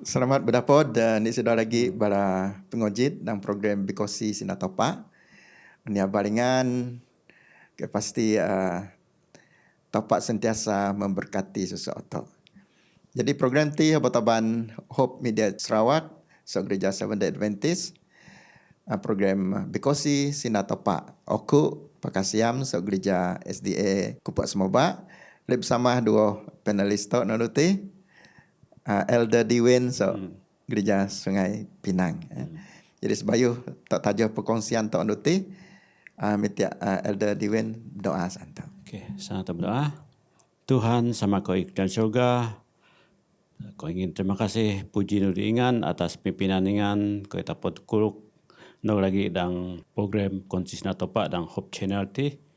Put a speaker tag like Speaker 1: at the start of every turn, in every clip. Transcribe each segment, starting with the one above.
Speaker 1: Selamat berdapur dan ini sudah lagi para pengojit dan program Bikosi Sinatopa. Ini balingan ke pasti topak sentiasa memberkati sesuatu. Jadi program ti Hobotaban Hope Media Sarawak, so Gereja Seventh-day Adventist, program Bikosi Sinatopa. Oku Pakasiam, so Gereja SDA Kupak Semoba. Lep bersama dua panelis tok naluti. Elder Diwen so Gereja Sungai Pinang. Jadi sebayuh tak taja perkongsian tok nuti minta Elder Diwen doa santo.
Speaker 2: Okey, sangat berdoa. Tuhan sama kau dan syurga. Kau ingin terima kasih puji nuri ingan atas pimpinan ingan kau dapat kuluk no lagi dang program konsisten topak dang Hope Channel ti.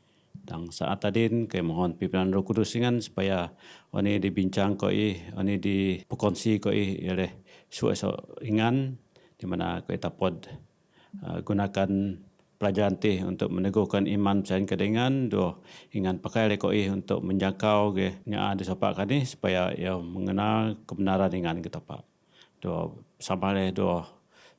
Speaker 2: Dan saat tadi kami mohon pimpinan Roh Kudus ingan supaya ini dibincang koi, ini dipekongsi koi oleh suatu ingan di mana koi dapat gunakan pelajaran ti untuk meneguhkan iman percaya kedengan do ingan pakai le koi untuk menjangkau ke nya di sopak kani supaya ia mengenal kebenaran ingan kita pak. Do sama le do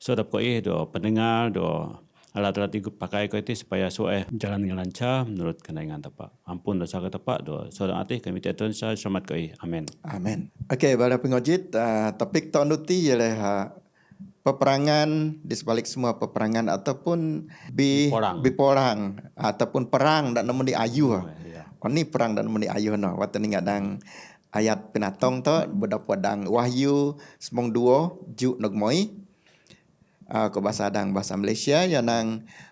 Speaker 2: sodap koi do pendengar do alat-alat pakai kau itu supaya jalan dengan lancar menurut kenangan tepat. Ampun dosa ke tepat doa. Saudara hati kami Tuhan saya selamat kau. Amin.
Speaker 1: Amin. Okey, para pengojit, topik tahun nuti ialah peperangan di sebalik semua peperangan ataupun biporang ataupun perang dan namun di ayuh. Ini perang dan namun di ayuh no. Waktu ni ngadang ayat penatong tu berdapat Wahyu semong 2 juk nagmoi. Ke bahasa Adang, bahasa Malaysia, yang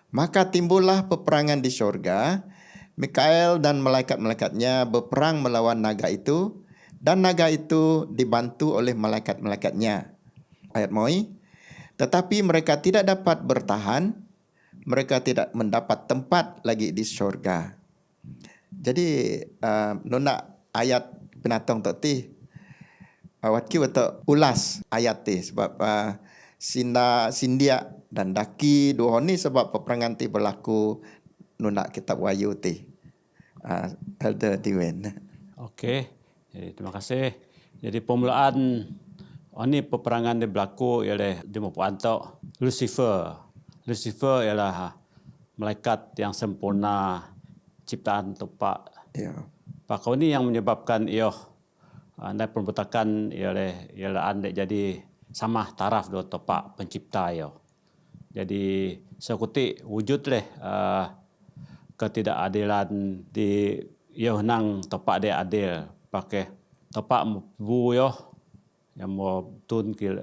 Speaker 1: maka timbullah peperangan di syurga. Mikael dan malaikat-malaikatnya berperang melawan naga itu, dan naga itu dibantu oleh malaikat-malaikatnya. Ayat moi. Tetapi mereka tidak dapat bertahan, mereka tidak mendapat tempat lagi di syurga. Jadi nona ayat penatong tu ti waktu ulas ayat ti sebab Sindia dan Daki dua ni sebab peperangan ti berlaku nuna kitab Wahyu ti. Elder Diwen.
Speaker 2: Okey. Jadi terima kasih. Jadi permulaan ini peperangan yang berlaku oleh Demopuanto Lucifer. Lucifer ialah malaikat yang sempurna ciptaan tepat.
Speaker 1: Ya.
Speaker 2: Pakau ini yang menyebabkan ia anda pemberontakan ialah anda jadi sama taraf do topak pencipta yo. Jadi sekuti wujud leh ketidakadilan di yo nang topak dia adil pakai topak bu yo yang mau tun ke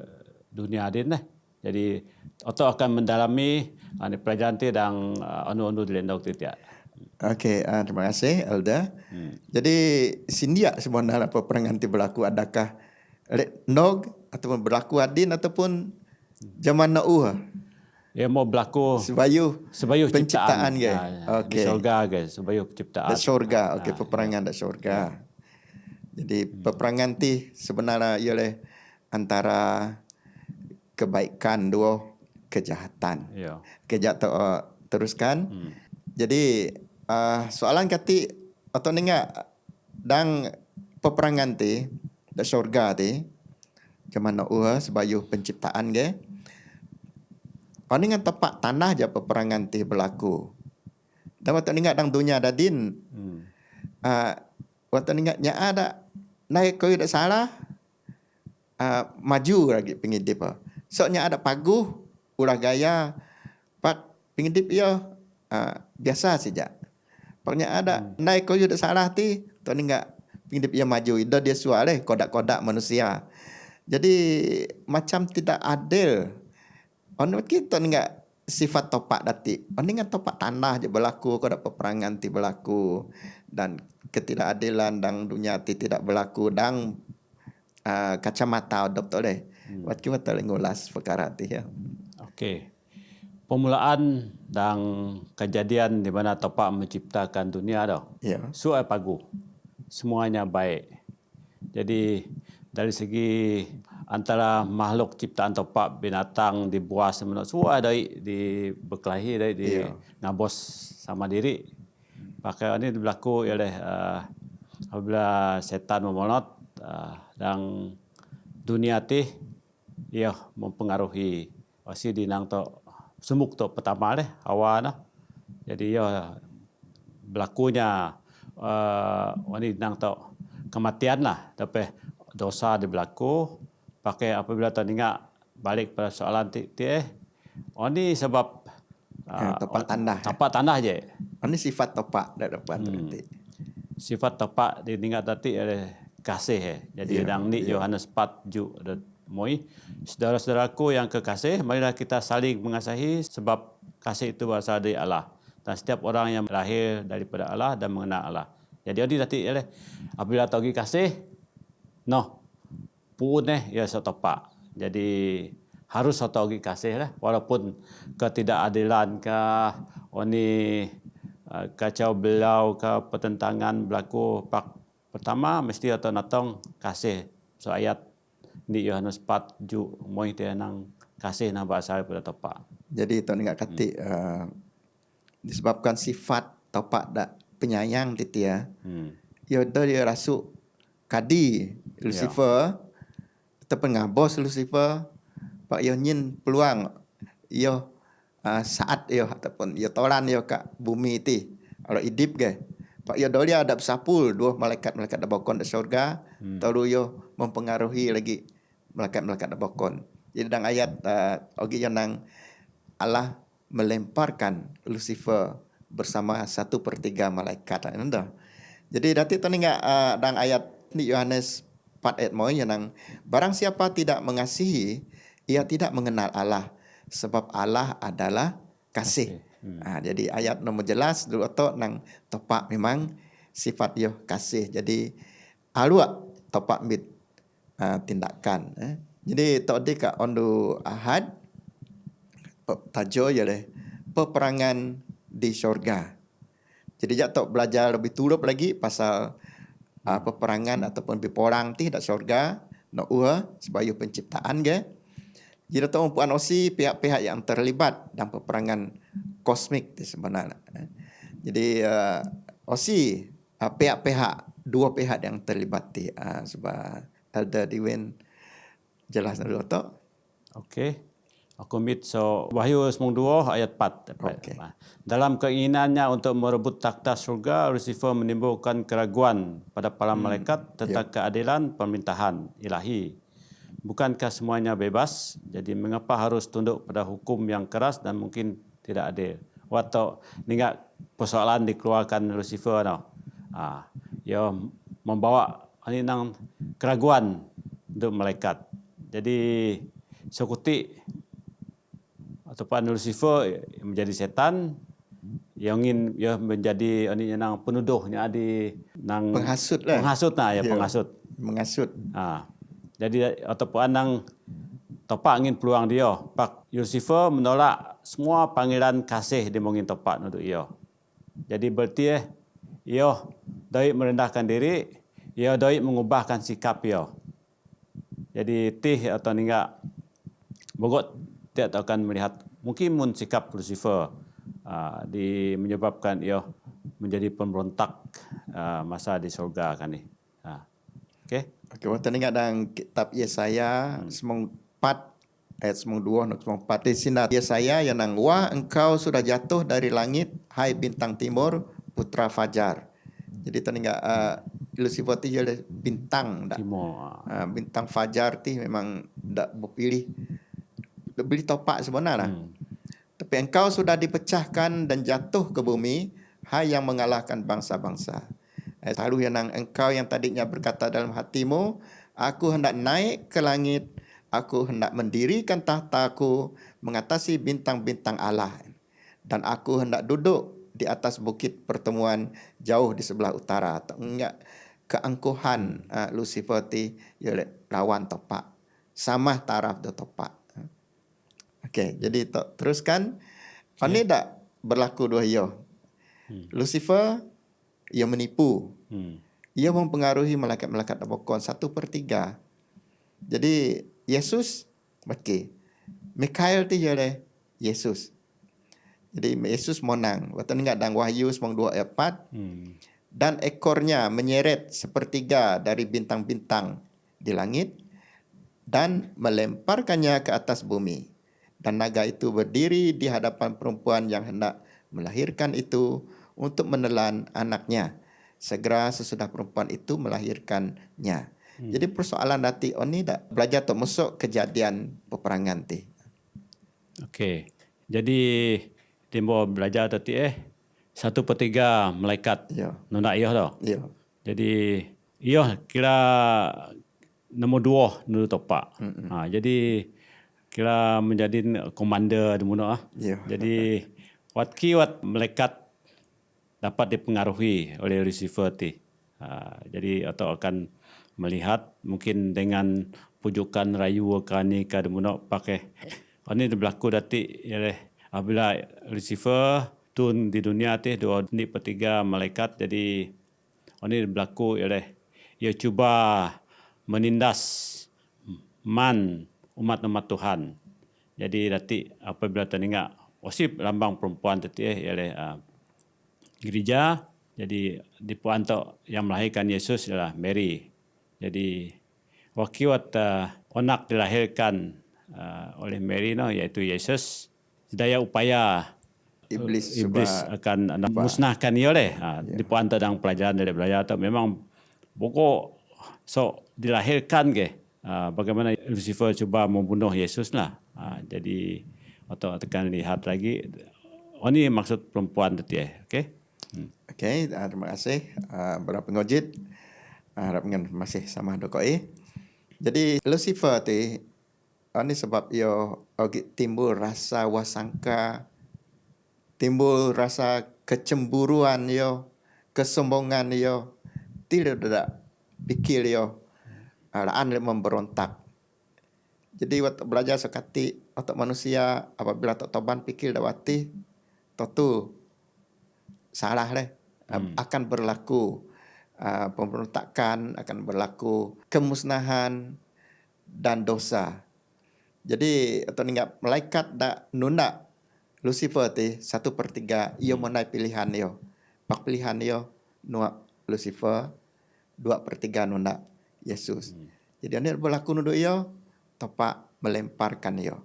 Speaker 2: dunia adil leh. Jadi otak akan mendalami pelajaran ti dan anu-anu dilendok ti tiak.
Speaker 1: Okey, terima kasih Elda. Jadi sindia sebenarnya peperangan ti berlaku adakah nog ataupun berlaku adin ataupun zaman nauh.
Speaker 2: Ya mau berlaku sebayuh
Speaker 1: penciptaan ke.
Speaker 2: Okey. Di syurga ke, sebayuh penciptaan.
Speaker 1: Di syurga, okey, peperangan di syurga. Jadi peperangan ti sebenarnya ialah antara kebaikan dua kejahatan.
Speaker 2: Ya.
Speaker 1: Kejahatan teruskan. Jadi soalan kati atau ninga dang peperangan ti di syurga ti kemana sebayuh penciptaan ke. Orang dengan tepat tanah je peperangan ti berlaku. Dan waktu ingat dang dunia dadin. Waktu ingatnya ada naik kau dak salah. Maju lagi pengidip. Soalnya ada paguh ulah gaya pak pengidip ia biasa saja. Paknya ada naik kau dak salah ti tu ingat pengidip ia maju ida dia sual kodak-kodak manusia. Jadi macam tidak adil. Orang kita enggak sifat topak dati. Orang dengan topak tanah je berlaku, kau ada peperangan ti berlaku dan ketidakadilan dan dunia ti tidak berlaku dan kacamata doktor leh. Wat kita ngulas perkara ti ya.
Speaker 2: Okey. Permulaan dan kejadian di mana topak menciptakan dunia dah.
Speaker 1: Ya.
Speaker 2: Suai pagu. Semuanya baik. Jadi dari segi antara makhluk ciptaan topak binatang dibuas semua dari di berkelahi dari di ngabos sama diri. Pakai ini berlaku oleh apabila setan memonot dan dunia ti ia mempengaruhi si dinang to semuk to pertama deh awal nah. Jadi ia berlakunya wani dinang to kematian lah, tapi dosa di berlaku pakai apabila tandinga balik pada soalan ini sebab tapak tanah je.
Speaker 1: Ini sifat topak dak dapat nanti.
Speaker 2: Sifat tapak diingat tadi oleh kasih. Jadi dang ni Yohanes 4 ju moi saudara-saudaraku yang kekasih, marilah kita saling mengasihi sebab kasih itu berasal dari Allah. Dan setiap orang yang lahir daripada Allah dan mengenal Allah. Jadi ini tadi apabila tagi kasih pun ya setopak. Jadi harus satu lagi kasih lah, walaupun ketidakadilan ke oni kacau belau ke pertentangan berlaku pertama mesti atau natong kasih. So ayat di Yohanes 4 ju moi dia nang kasih nang bahasa pada topak.
Speaker 1: Jadi itu enggak kati disebabkan sifat topak dak penyayang titi ya. Yo dia rasuk kadi Lucifer ataupun ngabos Lucifer pak yo nyin peluang yo saat yo ataupun yo tolan yo kat bumi ti kalau idip ke pak yo dolia ada bersapul dua malaikat dabokon di surga tahu yo mempengaruhi lagi malaikat dabokon. Jadi dalam ayat ogi yang nang Allah melemparkan Lucifer bersama 1/3 malaikat anda. Jadi dati tu ni dalam ayat ni Yohanes 4 ayat moi yang nang barang siapa tidak mengasihi ia tidak mengenal Allah sebab Allah adalah kasih. Jadi ayat nombor jelas dulu tu nang topak memang sifat yo kasih. Jadi alua topak mit tindakan. Jadi tadi kat ondu Ahad tajo ya le peperangan di syurga. Jadi jatuh belajar lebih turut lagi pasal peperangan ataupun berperang ti dak syurga no sebagai penciptaan ke. Jadi tahu puan osi pihak-pihak yang terlibat dalam peperangan kosmik di sebenarnya. Jadi osi pihak-pihak dua pihak yang terlibat ti sebab Elder Diwen jelas dulu tu.
Speaker 2: Okey. Aku mit Wahyu 2 ayat 4.
Speaker 1: Okay.
Speaker 2: Dalam keinginannya untuk merebut takhta surga, Lucifer menimbulkan keraguan pada para malaikat tentang keadilan pemerintahan ilahi. Bukankah semuanya bebas? Jadi mengapa harus tunduk pada hukum yang keras dan mungkin tidak adil? Waktu ingat persoalan dikeluarkan Lucifer ia membawa nang keraguan untuk malaikat. Jadi sekuti ataupun Lucifer menjadi setan yang ingin ia menjadi nang penuduhnya di nang
Speaker 1: penghasut lah.
Speaker 2: Penghasut. Jadi ataupun nang topak ingin peluang dia. Pak Lucifer menolak semua panggilan kasih dia mungkin topak untuk ia. Jadi berarti ia dapat merendahkan diri, ia dapat mengubahkan sikap ia. Jadi atau enggak bogot tidak akan melihat mungkin sikap Lucifer menyebabkan ia menjadi pemberontak masa di surga kan ni. Okey.
Speaker 1: Okey, waktu ingat dalam kitab Yesaya semong 4 ayat semong 2 dan semong 4 di sini Yesaya yang nang wah engkau sudah jatuh dari langit hai bintang timur putra fajar. Jadi tadi Lucifer tu dia bintang dak. Bintang fajar ti memang dak berpilih beli topak sebenarnya. Tapi engkau sudah dipecahkan dan jatuh ke bumi, hai yang mengalahkan bangsa-bangsa. Selalu yang engkau yang tadinya berkata dalam hatimu, aku hendak naik ke langit, aku hendak mendirikan tahtaku mengatasi bintang-bintang Allah. Dan aku hendak duduk di atas bukit pertemuan jauh di sebelah utara. Enggak keangkuhan Lucifer ti lawan topak. Sama taraf do topak. Okey, jadi teruskan. Ini tak berlaku dua ia. Lucifer ia menipu. Ia mempengaruhi malaikat-malaikat dabokon 1/3. Jadi Yesus okey. Mikael tu je Yesus. Jadi Yesus menang. Waktu ingat dalam Wahyu 2 ayat 4. Dan ekornya menyeret 1/3 dari bintang-bintang di langit. dan melemparkannya ke atas bumi. Dan naga itu berdiri di hadapan perempuan yang hendak melahirkan itu untuk menelan anaknya. Segera sesudah perempuan itu melahirkannya. Jadi persoalan nanti oni dah belajar tu masuk kejadian peperangan ti.
Speaker 2: Okey. Jadi timbo belajar tadi 1/3 malaikat
Speaker 1: Ya.
Speaker 2: nunda iyo tu.
Speaker 1: Ya.
Speaker 2: Jadi iyo kira nombor 2 nulu topak. Jadi kira menjadi komander di mana
Speaker 1: Ya.
Speaker 2: Jadi wat malaikat dapat dipengaruhi oleh Lucifer ti. Jadi atau akan melihat mungkin dengan pujukan rayu kani ka demuno pakai ini berlaku dati ialah apabila Lucifer turun di dunia ti 2/3 malaikat jadi ini berlaku ialah ia cuba menindas umat-umat Tuhan. Jadi dati apabila teringat osip lambang perempuan tadi ialah gereja. Jadi di puanto yang melahirkan Yesus adalah Mary. Jadi wakiwat anak dilahirkan oleh Mary iaitu Yesus. Sedaya upaya
Speaker 1: Iblis
Speaker 2: akan musnahkan ia oleh di puanto dalam pelajaran dari belajar atau memang pokok dilahirkan ke bagaimana Lucifer cuba membunuh Yesus lah. Jadi atau akan lihat lagi ini maksud perempuan tadi okey.
Speaker 1: Okey, terima kasih para pengojit. Harap masih sama dokoi. Jadi Lucifer ti ini sebab ia timbul rasa wasangka, timbul rasa kecemburuan ia, kesombongan ia, tidak fikir ia laan memberontak. Jadi waktu belajar sekati otak manusia apabila tak toban fikir dawati tentu salah leh. Akan berlaku pemberontakan, akan berlaku kemusnahan dan dosa. Jadi atau ingat malaikat dak nunda Lucifer ti 1/3 ia menai pilihan ia. Pak pilihan ia nuak Lucifer 2/3 nunda Yesus. Jadi ini berlaku nunduk ia tepat melemparkan ia.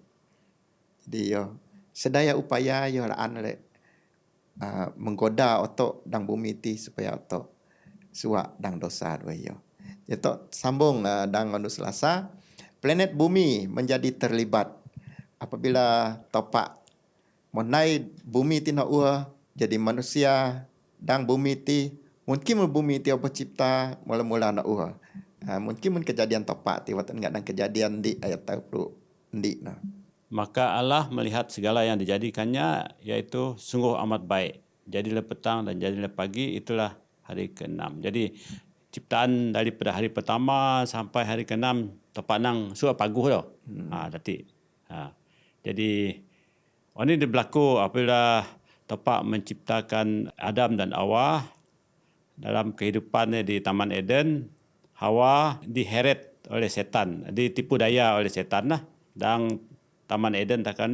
Speaker 1: Jadi ia sedaya upaya ia laan menggoda otok dang bumi ti supaya otok suak dang dosa dua ia. Jadi sambung dang anu Selasa, planet bumi menjadi terlibat apabila topak menai bumi ti nak ua jadi manusia dang bumi ti mungkin bumi ti apa cipta mula-mula nak ua. Mungkin kejadian topak ti watan enggak dang kejadian di ayat tahu ndi nah.
Speaker 2: Maka Allah melihat segala yang dijadikannya iaitu sungguh amat baik. Jadilah petang dan jadilah pagi itulah hari ke-6. Jadi ciptaan daripada hari pertama sampai hari ke-6 tepat nang suap paguh dah. Tadi. Jadi ini berlaku apabila tepat menciptakan Adam dan Hawa dalam kehidupannya di Taman Eden. Hawa diheret oleh setan, ditipu daya oleh setan lah. Dan Taman Eden takkan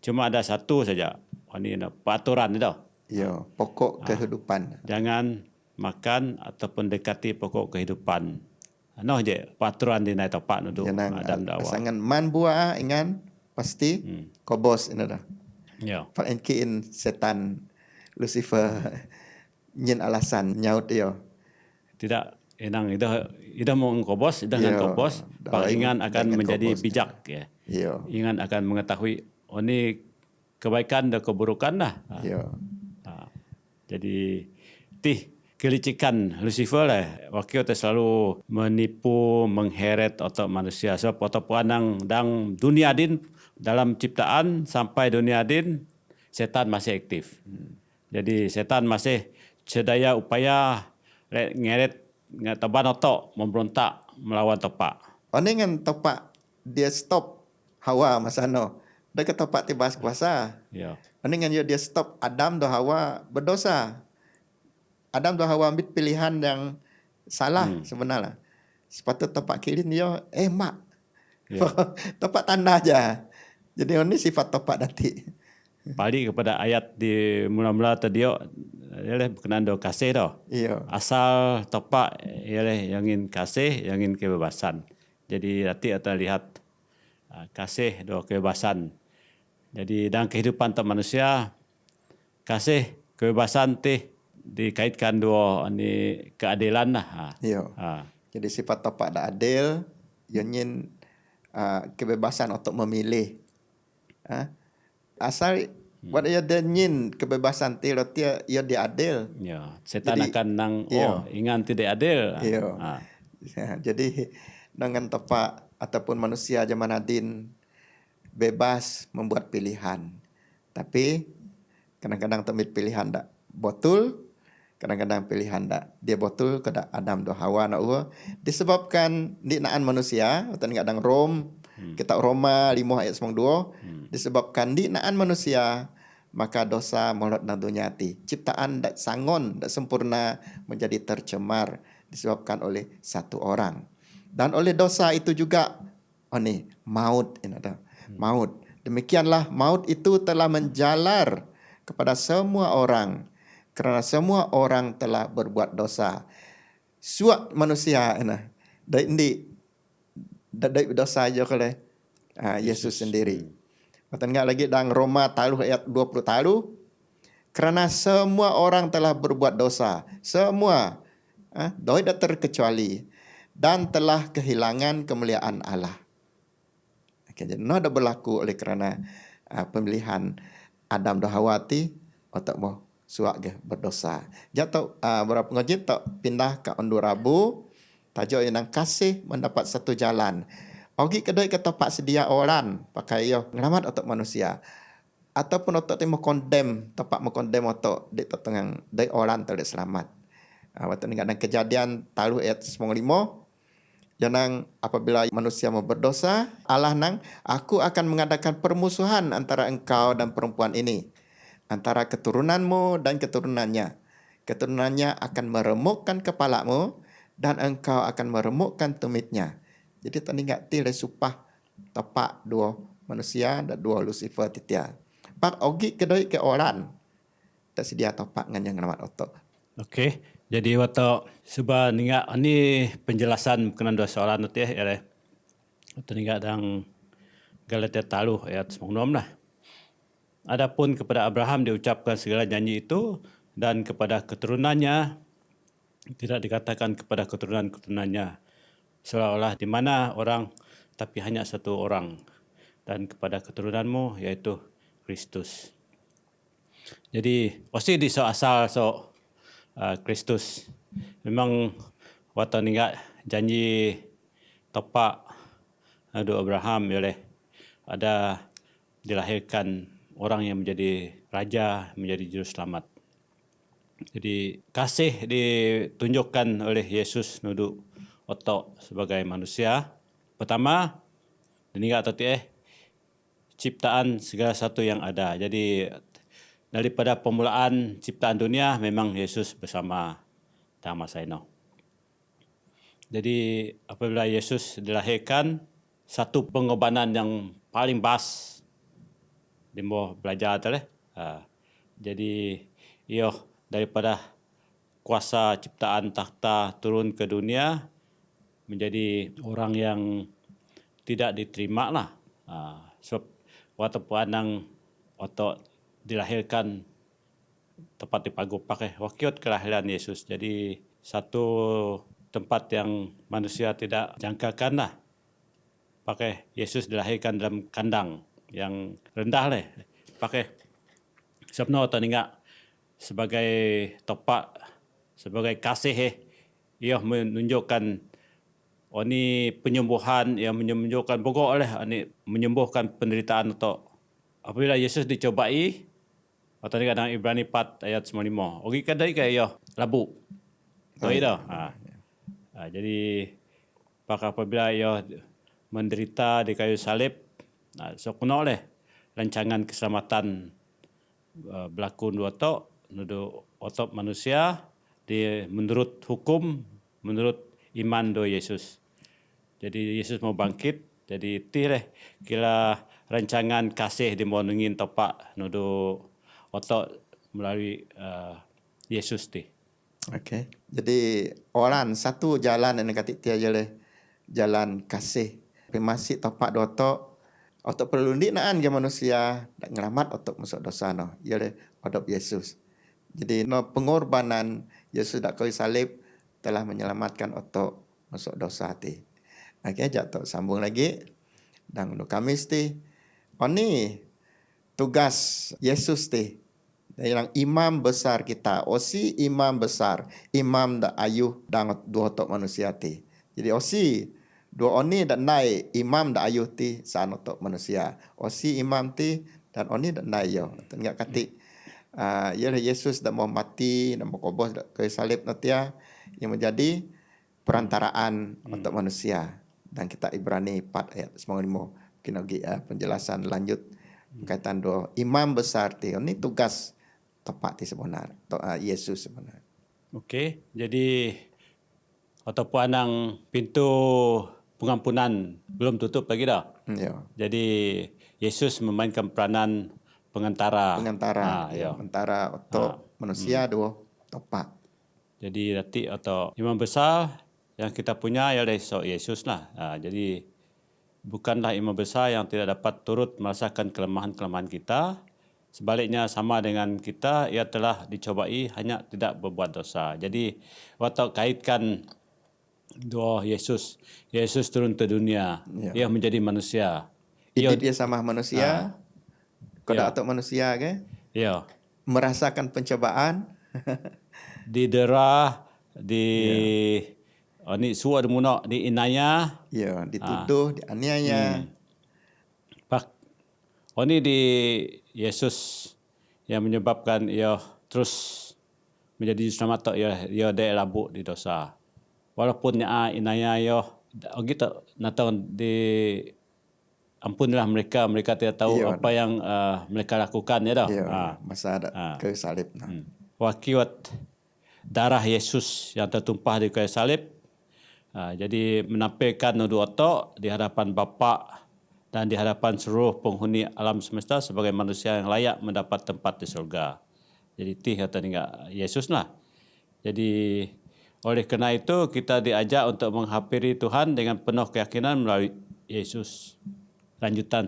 Speaker 2: cuma ada satu saja. Ini peraturan itu.
Speaker 1: Ya, pokok kehidupan.
Speaker 2: Jangan makan ataupun dekati pokok kehidupan. Noh je peraturan di naik tapak nudu Adam dan Hawa.
Speaker 1: Pasangan man buah ingan pasti kobos ini dah.
Speaker 2: Ya.
Speaker 1: Falengkiin setan Lucifer nyen alasan nyaut dia.
Speaker 2: Tidak enang itu mau kobos, dengan kobos, palingan akan menjadi bijak ya.
Speaker 1: Ya.
Speaker 2: Ingat akan mengetahui ini kebaikan dan keburukan lah.
Speaker 1: Ya.
Speaker 2: Jadi kelicikan Lucifer lah. Wakil tu selalu menipu, mengheret otak manusia. Sebab otak puanang dan dunia din dalam ciptaan sampai dunia din setan masih aktif. Jadi setan masih sedaya upaya ngeret taban otak memberontak melawan topak.
Speaker 1: Oni dengan topak dia stop Hawa masano. Dia ke topak tibas kuasa.
Speaker 2: Ya.
Speaker 1: Oni dengan dia stop Adam dan Hawa berdosa. Adam dan Hawa ambil pilihan yang salah sebenarnya. Sepatut topak kiri dia mak. Ya. Topak tanda aja. Jadi ini sifat topak nanti.
Speaker 2: Balik kepada ayat di mula-mula tadi ialah berkenaan do kasih dah.
Speaker 1: Iya.
Speaker 2: Asal topak ialah yang ingin kasih, yang ingin kebebasan. Jadi nanti kita lihat kasih do kebebasan. Jadi dalam kehidupan tak manusia, kasih kebebasan teh dikaitkan dua ni keadilan lah.
Speaker 1: Yo. Jadi sifat tapak dak adil, nyin kebebasan untuk memilih. Asal buat ia nyin kebebasan ti lo dia dia adil.
Speaker 2: Ya, setan
Speaker 1: Jadi,
Speaker 2: akan nang
Speaker 1: iya.
Speaker 2: ingan tidak adil.
Speaker 1: Yo. Jadi dengan tapak ataupun manusia zaman adin bebas membuat pilihan. Tapi kadang-kadang temit pilihan dak betul, kadang-kadang pilihan dak dia betul kedak Adam do Hawa nak disebabkan dinaan manusia atau kadang Rom kitab Roma 5 ayat 2 disebabkan dinaan manusia maka dosa molot nang dunia ti ciptaan dak sangon dak sempurna menjadi tercemar disebabkan oleh satu orang. Dan oleh dosa itu juga maut maut. Demikianlah maut itu telah menjalar kepada semua orang kerana semua orang telah berbuat dosa. Suat manusia dari dosa aja oleh Yesus sendiri. Tengah lagi dalam Roma taluh ayat 20 taluh kerana semua orang telah berbuat dosa. Semua doi dak terkecuali dan telah kehilangan kemuliaan Allah. Jadi ada berlaku oleh kerana pemilihan Adam dan Hawa ti otak mau suak ke berdosa. Jatuh berapa ngaji tak pindah ke undur Rabu tajuk yang kasih mendapat satu jalan. Ogi kedai ke tempat sedia orang pakai yo ngelamat otak manusia ataupun otak ti mengkondem tempat mengkondem otak di tengah dai orang tidak selamat. Waktu ni kadang kejadian taluh ayat 95 jangan apabila manusia mau berdosa, Allah nang, aku akan mengadakan permusuhan antara engkau dan perempuan ini. Antara keturunanmu dan keturunannya. Keturunannya akan meremukkan kepalamu dan engkau akan meremukkan tumitnya. Jadi teringat ti supah tepak dua manusia dan dua Lucifer titia. Pak ogi kedai ke orang. Tak sedia tepak dengan yang nama otok.
Speaker 2: Okey. Jadi waktu sebab ningat ni penjelasan berkenaan dua soalan tu ya. Waktu ningat dang Galatia taluh ayat 96 lah. Adapun kepada Abraham diucapkan segala janji itu dan kepada keturunannya tidak dikatakan kepada keturunan-keturunannya seolah-olah di mana orang tapi hanya satu orang dan kepada keturunanmu yaitu Kristus. Jadi pasti di asal Kristus. Memang waktu ningat janji tepak adu Abraham oleh ada dilahirkan orang yang menjadi raja, menjadi juru selamat. Jadi kasih ditunjukkan oleh Yesus nuduk otak sebagai manusia. Pertama, ningat ciptaan segala satu yang ada. Jadi daripada permulaan ciptaan dunia memang Yesus bersama dalam masa ini. Jadi apabila Yesus dilahirkan, satu pengorbanan yang paling bas dia mau belajar tu jadi daripada kuasa ciptaan takhta turun ke dunia menjadi orang yang tidak diterima lah. Sebab waktu pandang otak dilahirkan tepat di pagu pakai wakyut kelahiran Yesus. Jadi satu tempat yang manusia tidak jangkakan lah. Pakai Yesus dilahirkan dalam kandang yang rendah lah. Pakai sebenarnya teringat sebagai tempat, sebagai kasih ia menunjukkan ini penyembuhan yang menunjukkan pokok ini menyembuhkan penderitaan atau apabila Yesus dicobai atau dalam Ibrani 4 ayat 95. Ogi kadai kaya labu. Tahu dah. Jadi apabila ia menderita di kayu salib, so kuno rancangan keselamatan berlaku dua otak manusia menurut hukum, menurut iman do Yesus. Jadi Yesus mau bangkit, jadi kira rancangan kasih di monungin tepak nudu otak melalui Yesus ti.
Speaker 1: Okey. Jadi orang satu jalan yang kata dia je jalan kasih. Tapi masih tapak do otok perlu ndik naan ke manusia dak ngelamat otok masuk dosa no. Ialah odop Yesus. Jadi no pengorbanan Yesus dak kayu salib telah menyelamatkan otok masuk dosa ti. Okey, jatuh sambung lagi. Dan untuk Kamis ti, oni tugas Yesus ti. Yang imam besar kita, osi imam besar, imam dak ayuh dan dua otok manusia ti. Jadi osi dua oni dak naik imam dak ayuh ti saan otok manusia. Osi imam ti dan oni dak naik yo. Tengok katik ialah Yesus dak mau mati, dak mau kobos dak kayu salib natia yang menjadi perantaraan untuk manusia. Dan kita Ibrani 4 ayat 95 mungkin lagi penjelasan lanjut berkaitan doa imam besar ti. Ini tugas tepat ti sebenar Yesus sebenar.
Speaker 2: Okey, jadi ataupun anang pintu pengampunan belum tutup lagi dah.
Speaker 1: Ya.
Speaker 2: Jadi Yesus memainkan peranan pengantara.
Speaker 1: Ya. Antara untuk manusia dua tepat.
Speaker 2: Jadi nanti atau imam besar yang kita punya ialah Yesus lah. Jadi bukanlah imam besar yang tidak dapat turut merasakan kelemahan-kelemahan kita. Sebaliknya sama dengan kita, ia telah dicobai hanya tidak berbuat dosa. Jadi waktu kaitkan doa Yesus, Yesus turun ke dunia, ia menjadi manusia.
Speaker 1: Itu dia sama manusia. Kodak atau manusia ke?
Speaker 2: Ya.
Speaker 1: Merasakan pencobaan.
Speaker 2: Didera, ni suat munak di inaya.
Speaker 1: Ya, dituduh, dianiaya.
Speaker 2: Ini di Yesus yang menyebabkan ia terus menjadi selamat ia dak labuk di dosa. Walaupun inaya ia gitu natang di ampunilah mereka tidak tahu apa yang mereka lakukan ya dah.
Speaker 1: Masa ada kayu salib.
Speaker 2: Wakiwat darah Yesus yang tertumpah di kayu salib. Jadi menampilkan dua otak di hadapan Bapa dan di hadapan seluruh penghuni alam semesta sebagai manusia yang layak mendapat tempat di surga. Jadi tih kata Yesus lah. Jadi oleh kerana itu kita diajak untuk menghampiri Tuhan dengan penuh keyakinan melalui Yesus. Lanjutan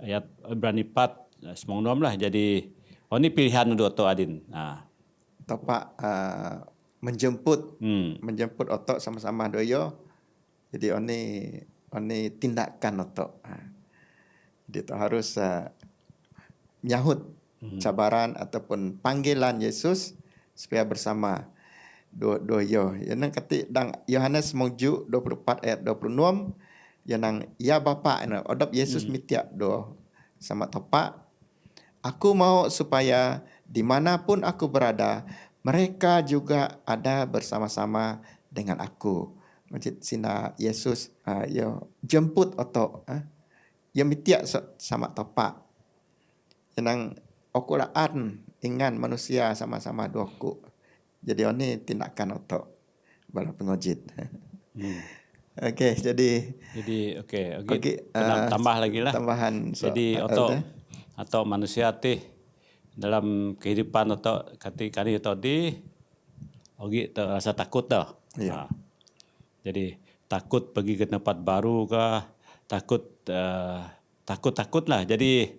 Speaker 2: ayat Ibrani 4 96 lah. Jadi ini pilihan untuk otak adin.
Speaker 1: Tepat menjemput otak sama-sama doyo. Jadi ini tindakan otak. Jadi itu harus menyahut cabaran ataupun panggilan Yesus supaya bersama doyo. Yang ketik dang Yohanes Mongju 24 ayat 26 yang ya Bapa odop Yesus mitiak do sama tepat. Aku mau supaya dimanapun aku berada, mereka juga ada bersama-sama dengan aku. Macam sina Yesus yo jemput otok yo mitiak sama tepat. Yang okulaan ingan manusia sama-sama doku. Jadi ini tindakan otok bala pengojit. Okey, jadi
Speaker 2: tambah lagi lah.
Speaker 1: Tambahan
Speaker 2: jadi atau manusia dalam kehidupan atau ketika ini tadi rasa takut dah.
Speaker 1: Ya.
Speaker 2: Jadi takut pergi ke tempat baru kah, takut lah. Jadi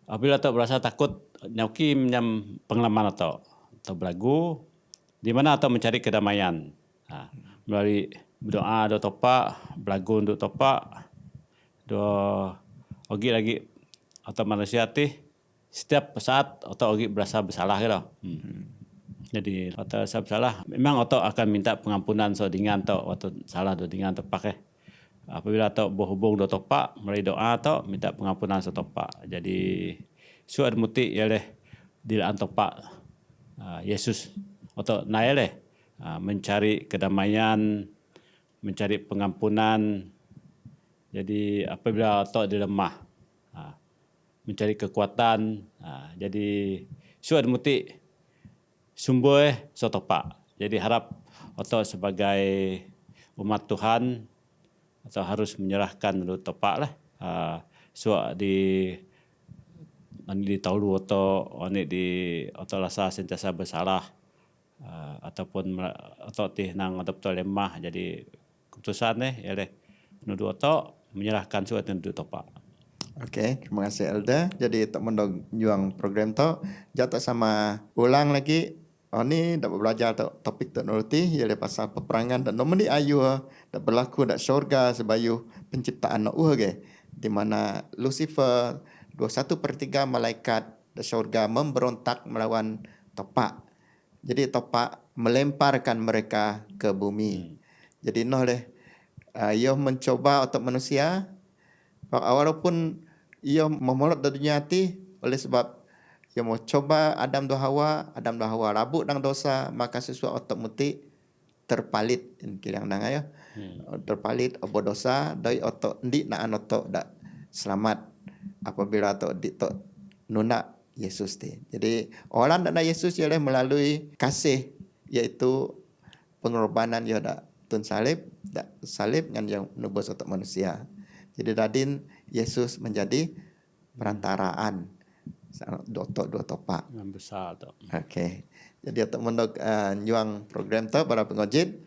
Speaker 2: apabila tak berasa takut, nyauki menyam pengalaman atau berlagu di mana atau mencari kedamaian. Melalui berdoa do topak, berlagu untuk topak, do lagi atau manusia setiap saat atau berasa bersalah gitu. Jadi atau saya bersalah, memang otak akan minta pengampunan dengan atau salah dengan tepak Apabila otak berhubung do topak, melalui doa atau minta pengampunan topak. Jadi suat muti ialah dilaan topak Yesus atau naik mencari kedamaian, mencari pengampunan. Jadi apabila otak dilemah, mencari kekuatan. Jadi suat muti sumber sotopak. Jadi harap atau sebagai umat Tuhan atau harus menyerahkan dulu topak lah. Suat di taulu atau rasa sentiasa bersalah ataupun atau nang betul lemah. Jadi keputusan oleh nudu oto menyerahkan suat nudu topa.
Speaker 1: Okey, terima kasih Elda. Jadi tok mendong juang program tok jatuh sama ulang lagi. Ni dapat belajar tok topik tok nuruti ialah pasal peperangan dan nomor di ayu dak berlaku dak syurga sebayu penciptaan nak ke di mana Lucifer 21/3 malaikat dak syurga memberontak melawan topak. Jadi topak melemparkan mereka ke bumi. Jadi ia mencoba untuk manusia walaupun ia memolot dari dunia hati oleh sebab ia mau coba Adam dan Hawa rabuk dan dosa, maka sesuatu otak terpalit kilang nang ayo. Terpalit obo dosa dari otak ndik nak otak dak selamat apabila otak dik tok nuna Yesus ti. Jadi orang nak Yesus ialah melalui kasih, iaitu pengorbanan dia dak tun salib dengan yang nebus otak manusia. Jadi dadin Yesus menjadi perantaraan dua topak.
Speaker 2: Yang besar tu.
Speaker 1: Okey. Jadi untuk mendok nyuang program tu para pengojit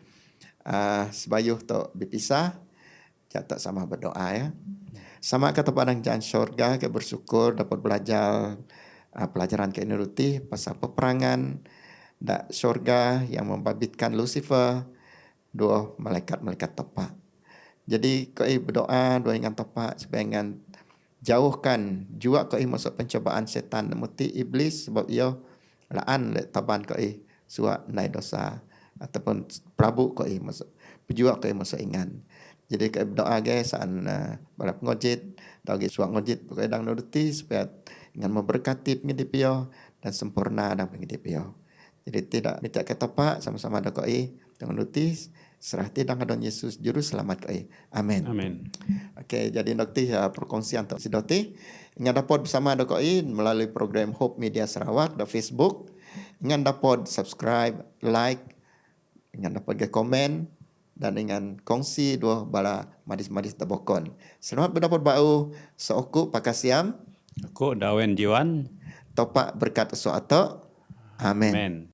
Speaker 1: sebayuh tu berpisah jatuh sama berdoa ya. Sama kata padang jalan syurga ke bersyukur dapat belajar pelajaran keinuruti pasal peperangan dak syurga yang membabitkan Lucifer dua malaikat topak. Jadi koi berdoa doa dengan tepat supaya dengan jauhkan jua koi masuk pencobaan setan muti iblis sebab ia laan taban koi suak nai dosa ataupun prabu koi masuk pejua koi masuk ingan. Jadi koi berdoa guys para pengojit bagi suak ngojit koi dang nuruti supaya dengan memberkati penghidup ia dan sempurna dalam penghidup ia. Jadi tidak minta ke tepak sama-sama ada koi dengan nuruti serah tidang adon Yesus juru selamat koi. Amin.
Speaker 2: Amin.
Speaker 1: Okey, jadi dokti perkongsian untuk sidoti. Ingat dapat bersama ada koi melalui program Hope Media Sarawak di Facebook. Ingat dapat subscribe, like, ingat dapat komen dan ingat kongsi dua bala madis-madis tabokon. Selamat berdapat bau seoku pakasiam.
Speaker 2: Aku Dawen Jiwan.
Speaker 1: Topak berkat sesuatu. Amin.
Speaker 2: Amen.